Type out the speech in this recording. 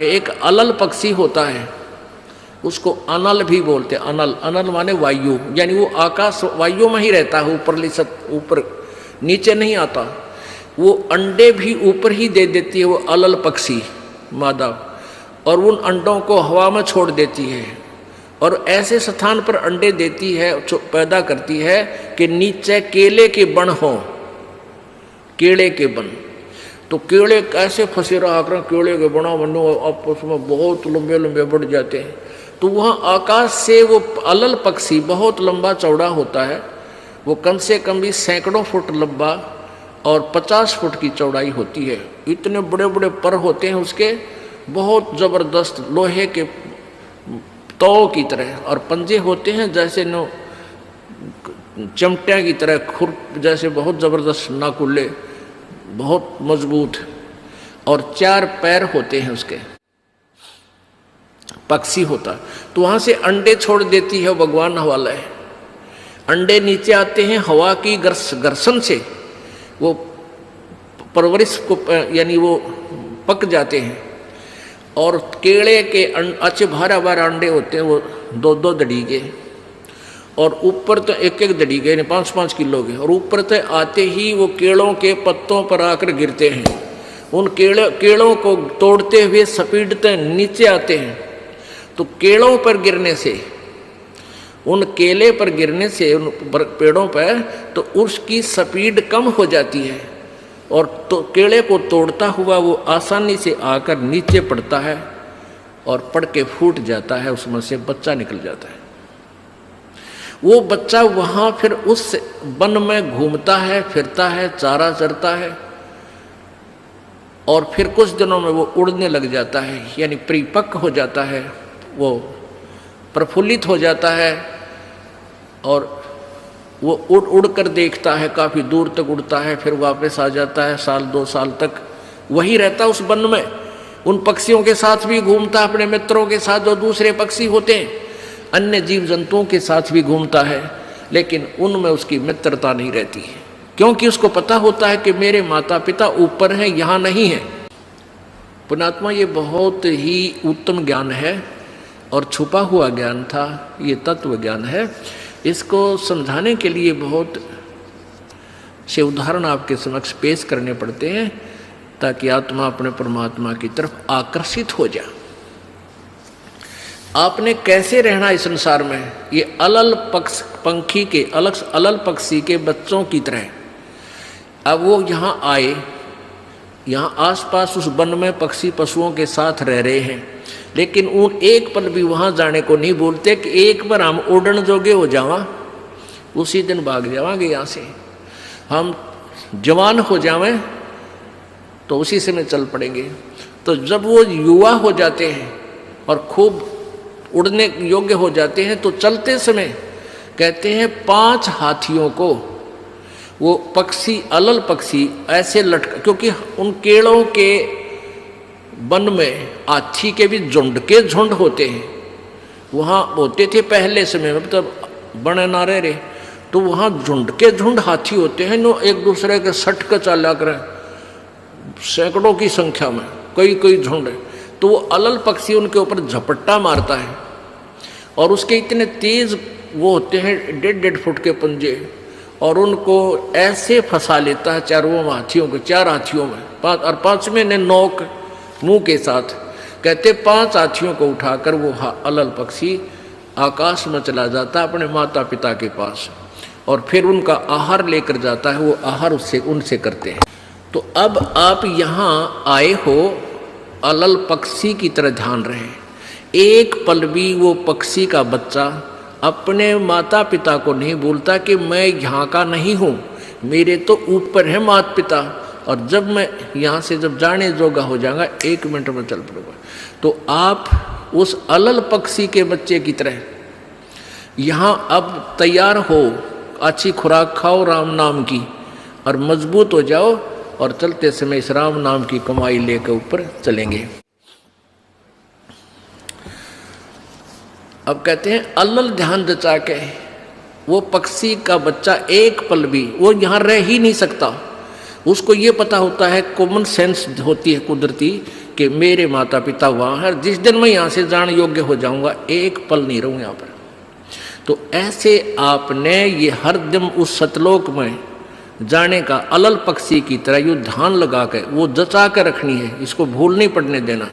एक अलल पक्षी होता है, उसको अनल भी बोलते हैं। अनल, अनल माने वायु, यानी वो आकाश वायु में ही रहता है, ऊपर नीचे नहीं आता। वो अंडे भी ऊपर ही दे देती है, वो अलल पक्षी मादा, और उन अंडों को हवा में छोड़ देती है और ऐसे स्थान पर अंडे देती है, पैदा करती है कि नीचे केले के बन हो, केले के बन। तो केले कैसे फंसे रहा कर, केले के बना बनो आपस में बहुत लंबे लंबे बढ़ जाते हैं। तो वहाँ आकाश से वो अलल पक्षी बहुत लंबा चौड़ा होता है, वो कम से कम भी सैकड़ों फुट लंबा और 50 फुट की चौड़ाई होती है। इतने बड़े बड़े पर होते हैं उसके, बहुत ज़बरदस्त लोहे के तौ की तरह, और पंजे होते हैं जैसे नो चमटिया की तरह, खुर जैसे बहुत ज़बरदस्त नाकुल्ले, बहुत मजबूत, और 4 पैर होते हैं उसके, पक्षी होता। तो वहाँ से अंडे छोड़ देती है, भगवान वाला है। अंडे नीचे आते हैं हवा की घर्षण से, वो परवरिश को यानी वो पक जाते हैं, और केले के अच्छे भारा भारा अंडे होते हैं, वो 2-2 दड़ी के, और ऊपर तो 1-1 दड़ी के, 5-5 किलो के, और ऊपर तो आते ही वो केलों के पत्तों पर आकर गिरते हैं। उन केलों को तोड़ते हुए सपीटते नीचे आते हैं। तो केलों पर गिरने से, उन केले पर गिरने से, उन पेड़ों पर, तो उसकी स्पीड कम हो जाती है, और तो केले को तोड़ता हुआ वो आसानी से आकर नीचे पड़ता है और पड़ के फूट जाता है, उसमें से बच्चा निकल जाता है। वो बच्चा वहाँ फिर उस वन में घूमता है, फिरता है, चारा चरता है, और फिर कुछ दिनों में वो उड़ने लग जाता है, यानी परिपक्व हो जाता है, वो प्रफुल्लित हो जाता है, और वो उड़ उड़ कर देखता है, काफ़ी दूर तक उड़ता है, फिर वापस आ जाता है, 1-2 साल तक वही रहता है उस वन में। उन पक्षियों के साथ भी घूमता है, अपने मित्रों के साथ जो दूसरे पक्षी होते हैं, अन्य जीव जंतुओं के साथ भी घूमता है, लेकिन उनमें उसकी मित्रता नहीं रहती है, क्योंकि उसको पता होता है कि मेरे माता पिता ऊपर हैं, यहाँ नहीं है। पुण्यात्मा, ये बहुत ही उत्तम ज्ञान है और छुपा हुआ ज्ञान था, ये तत्व ज्ञान है। इसको समझाने के लिए बहुत से उदाहरण आपके समक्ष पेश करने पड़ते हैं, ताकि आत्मा अपने परमात्मा की तरफ आकर्षित हो जाए। आपने कैसे रहना इस संसार में, ये अलल पंखी के अलल पक्षी के बच्चों की तरह। अब वो यहाँ आए, यहाँ आसपास उस वन में पक्षी पशुओं के साथ रह रहे हैं, लेकिन उन एक पल भी वहाँ जाने को नहीं बोलते कि एक बार हम उड़न जोगे हो जावा, उसी दिन भाग जावांगे यहाँ से, हम जवान हो जावें तो उसी समय चल पड़ेंगे। तो जब वो युवा हो जाते हैं और खूब उड़ने योग्य हो जाते हैं, तो चलते समय कहते हैं 5 हाथियों को वो पक्षी, अलल पक्षी ऐसे लटका, क्योंकि उन केलों के वन में हाथी के भी झुंड के झुंड होते हैं, वहाँ होते थे पहले समय में, तब बने ना रहे, तो वहाँ झुंड के झुंड हाथी होते हैं, नो एक दूसरे के सट कर चला करें, सैकड़ों की संख्या में, कई झुंड। तो वो अलल पक्षी उनके ऊपर झपट्टा मारता है, और उसके इतने तेज वो होते हैं 1.5 फुट के पंजे, और उनको ऐसे फंसा लेता है चारों हाथियों को, 4 हाथियों में, 5 और 5वें ने नोक मुंह के साथ। कहते 5 हाथियों को उठाकर वो अलल पक्षी आकाश में चला जाता है अपने माता पिता के पास, और फिर उनका आहार लेकर जाता है, वो आहार उनसे करते हैं। तो अब आप यहाँ आए हो, अलल पक्षी की तरह ध्यान रहे। एक पल भी वो पक्षी का बच्चा अपने माता पिता को नहीं बोलता कि मैं यहाँ का नहीं हूँ, मेरे तो ऊपर है माता पिता, और जब मैं यहाँ से जब जाने जोगा हो जाऊंगा 1 मिनट में चल पड़ूंगा। तो आप उस अलल पक्षी के बच्चे की तरह यहाँ अब तैयार हो, अच्छी खुराक खाओ राम नाम की, और मजबूत हो जाओ, और चलते समय इस राम नाम की कमाई लेकर ऊपर चलेंगे। अब कहते हैं अलल ध्यान जचा के, वो पक्षी का बच्चा एक पल भी वो यहाँ रह ही नहीं सकता। उसको ये पता होता है, कॉमन सेंस होती है कुदरती, कि मेरे माता पिता वहाँ है, जिस दिन मैं यहाँ से जान योग्य हो जाऊँगा एक पल नहीं रहूँ यहाँ पर। तो ऐसे आपने ये हर दिन उस सतलोक में जाने का अलल पक्षी की तरह यूँ ध्यान लगा के वो जचा के रखनी है, इसको भूल नहीं पड़ने देना।